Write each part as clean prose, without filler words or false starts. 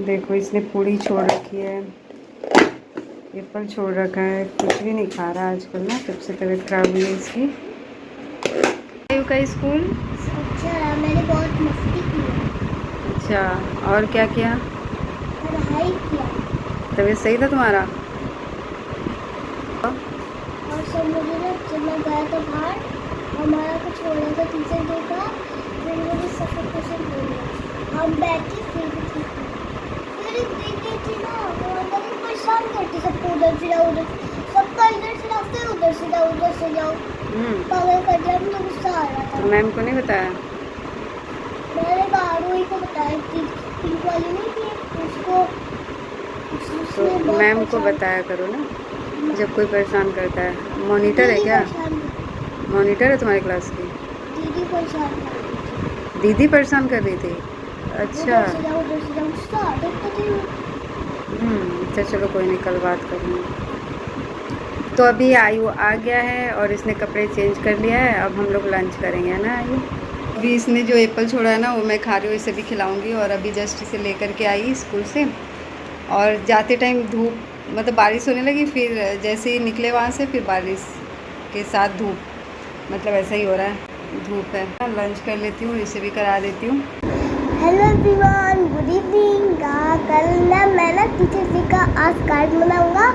देखो इसने पूड़ी छोड़ रखी है, एप्पल छोड़ रखा है, कुछ भी नहीं खा रहा आजकल ना, जब से तबीयत खराब हुई है इसकी। आयु का स्कूल अच्छा, मैंने बहुत मस्ती की। अच्छा, और क्या किया? पढ़ाई किया। तबीयत सही था तुम्हारा? और सब मुझे ना, जब मैं गया था बाहर, हमारा कुछ हो रहा था, टीचर देखा, फिर मुझे सफोकेशन हो गया। हम बैठे फिर भी ठीक है। फिर एक दीदी थी ना, वो अंदर ही परेशान करती, सबको उधर से जाओ, उधर सबका इधर से जाओ, फिर उधर से जाओ, उधर से जाओ, पागल कर दिया। मुझे गुस्सा आ रहा था। तो मैम को नहीं बताया? मैंने आरोही को बताया कि पिंक वाली नहीं थी उसको, तो मैम को बताया करो ना जब कोई परेशान करता है। मॉनिटर है क्या? मॉनिटर है तुम्हारी क्लास की? दीदी परेशान कर रही थी। दीदी परेशान कर रही थी? अच्छा। उधर से जाओ, उधर से जाओ, गुस्सा देखते थे। अच्छा चलो कोई नहीं, कल बात करूँगी। तो अभी आयु आ गया है और इसने कपड़े चेंज कर लिया है। अब हम लोग लंच करेंगे, है ना आयु? अभी इसने जो एप्पल छोड़ा है ना, वो मैं खा रही हूँ, इसे भी खिलाऊंगी। और अभी जस्ट इसे लेकर के आई स्कूल से, और जाते टाइम धूप, मतलब बारिश होने लगी, फिर जैसे ही निकले वहाँ से, फिर बारिश के साथ धूप, मतलब ऐसा ही हो रहा है, धूप है। लंच कर लेती हूँ, इसे भी करा देती हूँ। Hello everyone, good evening. कल ना मैं ना टीचर जी का आज कार्ड बनाऊंगा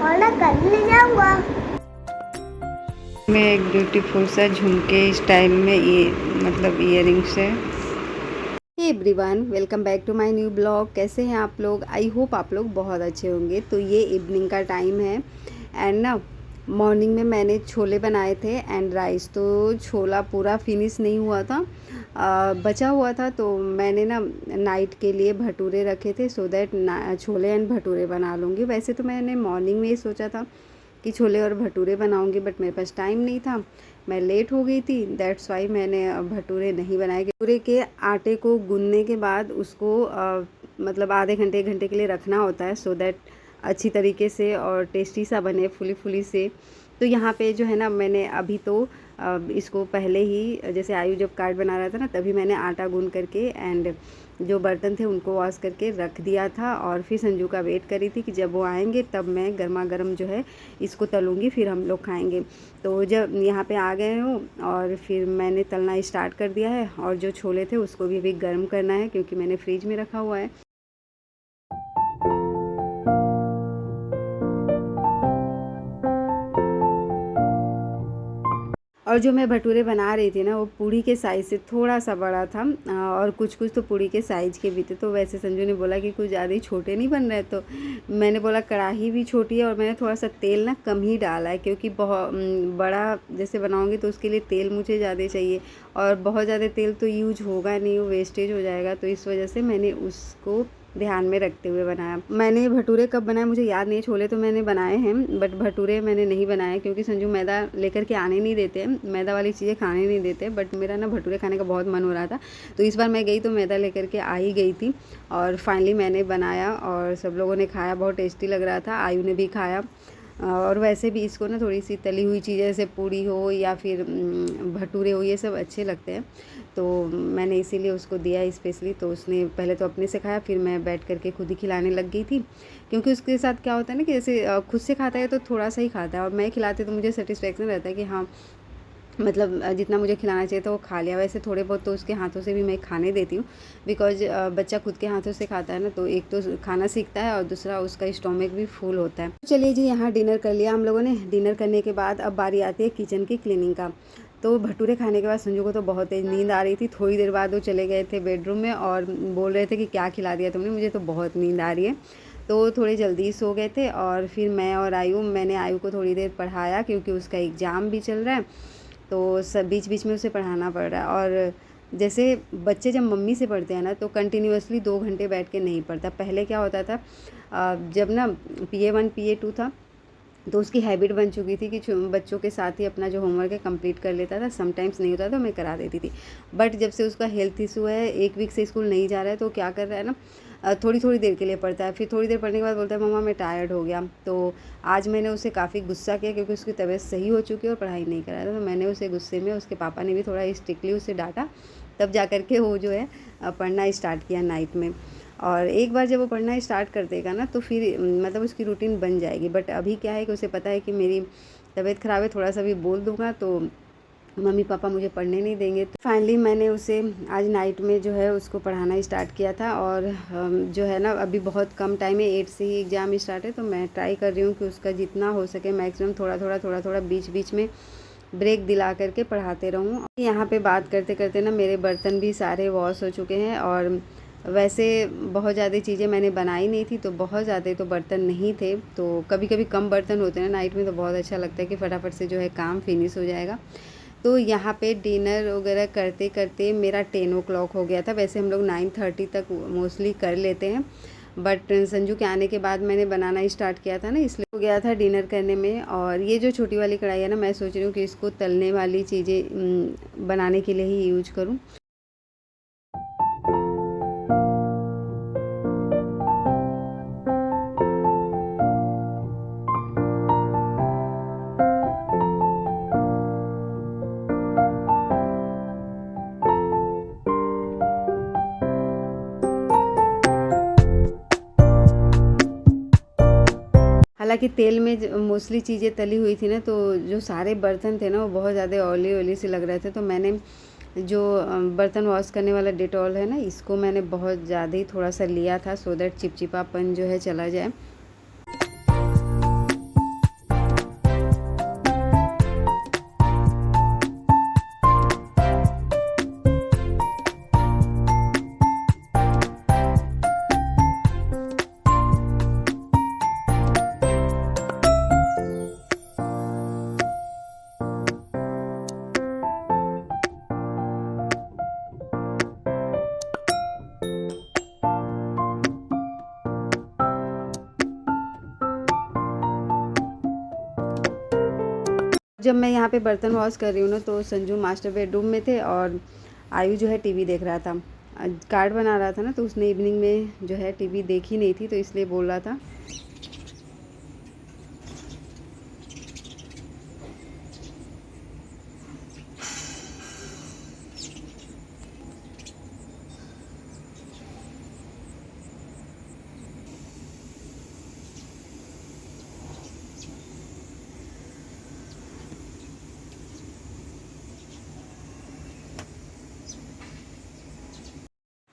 और ना कल ले जाऊंगा। मैं एक ब्यूटीफुल सा झुमके स्टाइल में, ये मतलब ईयरिंग्स है। Hey everyone, welcome back to my new blog. कैसे हैं आप लोग? आई होप आप लोग बहुत अच्छे होंगे। तो ये इवनिंग का टाइम है एंड ना मॉर्निंग में मैंने छोले बनाए थे एंड राइस। तो छोला पूरा फिनिश नहीं हुआ था, बचा हुआ था, तो मैंने ना नाइट के लिए भटूरे रखे थे, so that chole and bhature बना लूँगी। वैसे तो मैंने मॉर्निंग में ही सोचा था कि छोले और भटूरे बनाऊंगी, बट मेरे पास टाइम नहीं था, मैं लेट हो गई थी, दैट्स वाई मैंने भटूरे नहीं बनाए। भटूरे के आटे को गूंदने के बाद उसको मतलब आधे घंटे 1 घंटे के लिए रखना होता है, सो दैट अच्छी तरीके से और टेस्टी सा बने, फुली फुली से। तो यहाँ पे जो है ना, मैंने अभी तो इसको पहले ही, जैसे आयु जब कार्ड बना रहा था ना, तभी मैंने आटा गूंद करके एंड जो बर्तन थे उनको वॉश करके रख दिया था। और फिर संजू का वेट करी थी कि जब वो आएंगे तब मैं गर्मा गर्म जो है इसको तलूँगी, फिर हम लोग खाएंगे। तो जब यहाँ पे आ गए हूँ और फिर मैंने तलना स्टार्ट कर दिया है, और जो छोले थे उसको भी अभी गर्म करना है, क्योंकि मैंने फ्रिज में रखा हुआ है। और जो मैं भटूरे बना रही थी ना, वो पूड़ी के साइज़ से थोड़ा सा बड़ा था, और कुछ कुछ तो पूड़ी के साइज़ के भी थे। तो वैसे संजू ने बोला कि कुछ ज़्यादा ही छोटे नहीं बन रहे, तो मैंने बोला कढ़ाई भी छोटी है और मैंने थोड़ा सा तेल ना कम ही डाला है, क्योंकि बहुत बड़ा जैसे बनाऊँगी तो उसके लिए तेल मुझे ज़्यादा चाहिए, और बहुत ज़्यादा तेल तो यूज होगा नहीं, वो वेस्टेज हो जाएगा। तो इस वजह से मैंने उसको ध्यान में रखते हुए बनाया। मैंने भटूरे कब बनाए मुझे याद नहीं है, छोले तो मैंने बनाए हैं, बट भटूरे मैंने नहीं बनाए, क्योंकि संजू मैदा लेकर के आने नहीं देते, मैदा वाली चीज़ें खाने नहीं देते। बट मेरा ना भटूरे खाने का बहुत मन हो रहा था, तो इस बार मैं गई तो मैदा लेकर के आ ही गई थी, और फाइनली मैंने बनाया और सब लोगों ने खाया, बहुत टेस्टी लग रहा था, आयु ने भी खाया। और वैसे भी इसको ना थोड़ी सी तली हुई चीज़ें, जैसे पूड़ी हो या फिर भटूरे हो, ये सब अच्छे लगते हैं, तो मैंने इसीलिए उसको दिया स्पेशली। तो उसने पहले तो अपने से खाया, फिर मैं बैठ करके खुद ही खिलाने लग गई थी, क्योंकि उसके साथ क्या होता है ना कि जैसे खुद से खाता है तो थोड़ा सा ही खाता है, और मैं खिलाती तो मुझे सेटिस्फेक्शन रहता है कि हाँ, मतलब जितना मुझे खिलाना चाहिए था वो खा लिया। वैसे थोड़े बहुत तो उसके हाथों से भी मैं खाने देती हूँ, बिकॉज बच्चा खुद के हाथों से खाता है ना, तो एक तो खाना सीखता है और दूसरा उसका स्टोमक भी फुल होता है। चलिए जी, यहाँ डिनर कर लिया हम लोगों ने। डिनर करने के बाद अब बारी आती है किचन की क्लीनिंग का। तो भटूरे खाने के बाद संजू को तो बहुत तेज़ नींद आ रही थी। थोड़ी देर बाद वो चले गए थे बेडरूम में और बोल रहे थे कि क्या खिला दिया तुमने, मुझे तो बहुत नींद आ रही है। तो थोड़े जल्दी सो गए थे, और फिर मैं और मैंने आयु को थोड़ी देर पढ़ाया, क्योंकि उसका एग्ज़ाम भी चल रहा है, तो सब बीच बीच में उसे पढ़ाना पड़ रहा है। और जैसे बच्चे जब मम्मी से पढ़ते हैं ना, तो कंटिन्यूअसली 2 घंटे बैठ के नहीं पढ़ता। पहले क्या होता था, जब ना PA1 PA2 था, तो उसकी हैबिट बन चुकी थी कि बच्चों के साथ ही अपना जो होमवर्क है कंप्लीट कर लेता था। समटाइम्स नहीं होता तो मैं करा देती थी। बट जब से उसका हेल्थ इशू है, 1 वीक से स्कूल नहीं जा रहा है, तो क्या कर रहा है ना, थोड़ी थोड़ी देर के लिए पढ़ता है, फिर थोड़ी देर पढ़ने के बाद बोलता है मम्मा मैं टायर्ड हो गया। तो आज मैंने उसे काफ़ी गुस्सा किया, क्योंकि उसकी तबीयत सही हो चुकी है और पढ़ाई नहीं करा था। तो मैंने उसे गुस्से में, उसके पापा ने भी थोड़ा स्ट्रिक्टली उसे डांटा, तब जा कर के वो जो है पढ़ना स्टार्ट किया नाइट में। और एक बार जब वो पढ़ना स्टार्ट कर देगा ना तो फिर मतलब उसकी रूटीन बन जाएगी। बट अभी क्या है कि उसे पता है कि मेरी तबीयत ख़राब है, थोड़ा सा भी बोल दूँगा तो मम्मी पापा मुझे पढ़ने नहीं देंगे। तो फाइनली मैंने उसे आज नाइट में जो है उसको पढ़ाना स्टार्ट किया था। और जो है ना अभी बहुत कम टाइम है, 8 से ही एग्ज़ाम स्टार्ट है, तो मैं ट्राई कर रही हूँ कि उसका जितना हो सके मैक्सिमम थोड़ा थोड़ा बीच बीच में ब्रेक दिला करके पढ़ाते रहूँ। यहाँ पे बात करते करते ना मेरे बर्तन भी सारे वॉश हो चुके हैं। और वैसे बहुत ज़्यादा चीज़ें मैंने बनाई नहीं थी, तो बहुत ज़्यादा तो बर्तन नहीं थे। तो कभी कभी कम बर्तन होते हैं ना नाइट में, तो बहुत अच्छा लगता है कि फटाफट से जो है काम फिनिश हो जाएगा। तो यहाँ पे डिनर वगैरह करते करते मेरा 10 o'clock हो गया था। वैसे हम लोग 9:30 तक मोस्टली कर लेते हैं, बट संजू के आने के बाद मैंने बनाना स्टार्ट किया था ना, इसलिए हो गया था डिनर करने में। और ये जो छोटी वाली कढ़ाई है ना, मैं सोच रही हूँ कि इसको तलने वाली चीज़ें बनाने के लिए ही यूज करूँ। हालाँकि तेल में मोस्टली चीज़ें तली हुई थी ना, तो जो सारे बर्तन थे ना वो बहुत ज़्यादा ऑयली ऑयली से लग रहे थे। तो मैंने जो बर्तन वॉश करने वाला डेटॉल है ना, इसको मैंने बहुत ज़्यादा ही थोड़ा सा लिया था, सो दैट चिपचिपापन जो है चला जाए। जब मैं यहाँ पे बर्तन वॉश कर रही हूँ ना, तो संजू मास्टर बेडरूम में थे और आयु जो है टीवी देख रहा था। कार्ड बना रहा था ना, तो उसने इवनिंग में जो है टीवी देखी नहीं थी, तो इसलिए बोल रहा था।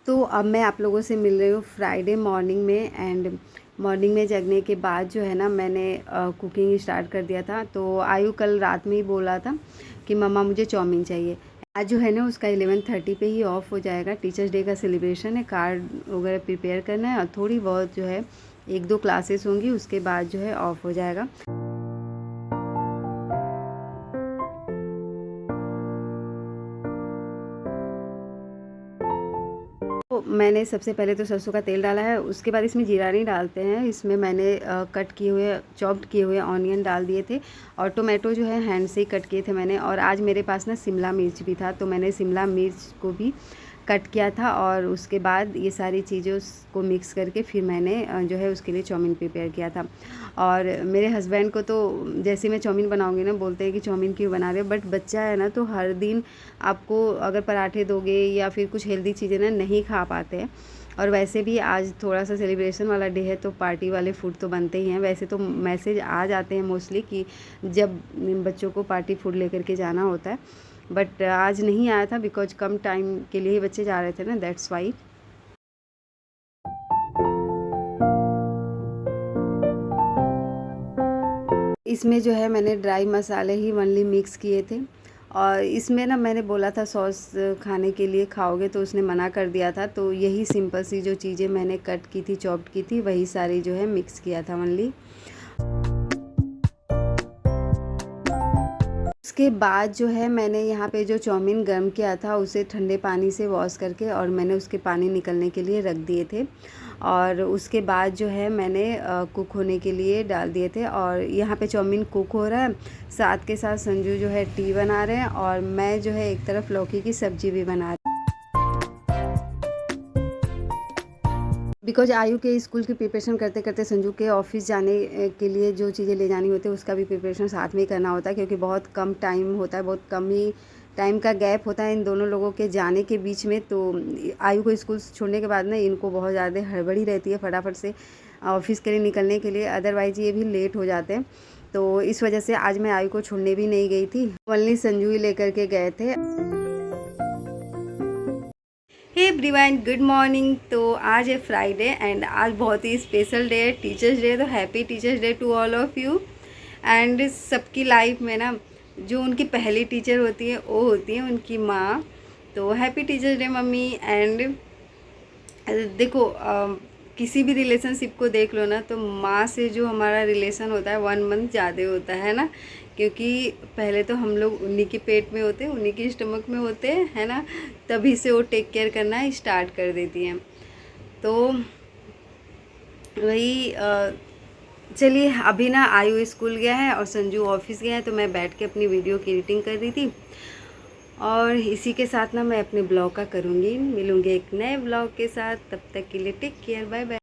तो अब मैं आप लोगों से मिल रही हूँ फ्राइडे मॉर्निंग में। एंड मॉर्निंग में जगने के बाद जो है ना मैंने कुकिंग स्टार्ट कर दिया था। तो आयु कल रात में ही बोला था कि मम्मा मुझे चाउमीन चाहिए। आज जो है ना उसका 11:30 पे ही ऑफ हो जाएगा। टीचर्स डे का सेलिब्रेशन है, कार्ड वगैरह प्रिपेयर करना है और थोड़ी बहुत जो है 1-2 क्लासेस होंगी, उसके बाद जो है ऑफ हो जाएगा। तो मैंने सबसे पहले तो सरसों का तेल डाला है, उसके बाद इसमें जीरा नहीं डालते हैं। इसमें मैंने कट किए हुए चॉप्ड किए हुए ऑनियन डाल दिए थे और टोमेटो जो है हैंड से ही कट किए थे मैंने। और आज मेरे पास ना शिमला मिर्च भी था, तो मैंने शिमला मिर्च को भी कट किया था। और उसके बाद ये सारी चीज़ों को मिक्स करके फिर मैंने जो है उसके लिए चाउमीन प्रिपेयर किया था। और मेरे हस्बैंड को तो जैसे मैं चाउमीन बनाऊंगी ना, बोलते हैं कि चाउमीन क्यों बना रहे हो, बट बच्चा है ना, तो हर दिन आपको अगर पराठे दोगे या फिर कुछ हेल्दी चीज़ें ना नहीं खा पाते हैं। और वैसे भी आज थोड़ा सा सेलिब्रेशन वाला डे है, तो पार्टी वाले फूड तो बनते ही हैं। वैसे तो मैसेज आ जाते हैं मोस्टली कि जब बच्चों को पार्टी फूड लेकर के जाना होता है, बट आज नहीं आया था बिकॉज कम टाइम के लिए ही बच्चे जा रहे थे ना, दैट्स वाई। इसमें जो है मैंने ड्राई मसाले ही ओनली मिक्स किए थे। और इसमें ना मैंने बोला था सॉस खाने के लिए खाओगे, तो उसने मना कर दिया था। तो यही सिंपल सी जो चीज़ें मैंने कट की थी, चॉप्ड की थी, वही सारी जो है मिक्स किया था ओनली। उसके बाद जो है मैंने यहाँ पे जो चाउमीन गर्म किया था उसे ठंडे पानी से वॉश करके और मैंने उसके पानी निकलने के लिए रख दिए थे। और उसके बाद जो है मैंने कुक होने के लिए डाल दिए थे। और यहाँ पे चाउमीन कुक हो रहा है, साथ के साथ संजू जो है टी बना रहे हैं और मैं जो है एक तरफ लौकी की सब्जी भी बना रही। बिकॉज आयु के स्कूल की प्रिपरेशन करते करते संजू के ऑफिस जाने के लिए जो चीज़ें ले जानी होती है उसका भी प्रिपरेशन साथ में ही करना होता है, क्योंकि बहुत कम टाइम होता है, बहुत कम ही टाइम का गैप होता है इन दोनों लोगों के जाने के बीच में। तो आयु को स्कूल छोड़ने के बाद ना इनको बहुत ज़्यादा हड़बड़ी रहती है फटाफट से ऑफिस के लिए निकलने के लिए, अदरवाइज़ ये भी लेट हो जाते हैं। तो इस वजह से आज मैं आयु को छोड़ने भी नहीं गई थी, ओनली संजू ही लेकर के गए थे। Hey everyone, good morning. तो आज है फ्राइडे एंड आज बहुत ही स्पेशल डे है, टीचर्स डे। तो happy teachers day to all of you. And सबकी लाइफ में ना जो उनकी पहली टीचर होती है वो होती है उनकी माँ। तो happy teachers day mummy. And देखो किसी भी रिलेशनशिप को देख लो ना, तो माँ से जो हमारा रिलेशन होता है 1 मंथ ज़्यादा होता है ना, क्योंकि पहले तो हम लोग उन्हीं के पेट में होते हैं, उन्हीं के स्टमक में होते हैं, है ना, तभी से वो टेक केयर करना स्टार्ट कर देती हैं। तो वही चलिए, अभी ना आयु स्कूल गया है और संजू ऑफिस गया है, तो मैं बैठ के अपनी वीडियो की एडिटिंग कर रही थी। और इसी के साथ ना मैं अपने ब्लॉग का करूँगी, मिलूँगी एक नए ब्लॉग के साथ। तब तक के लिए टेक केयर, बाय बाय।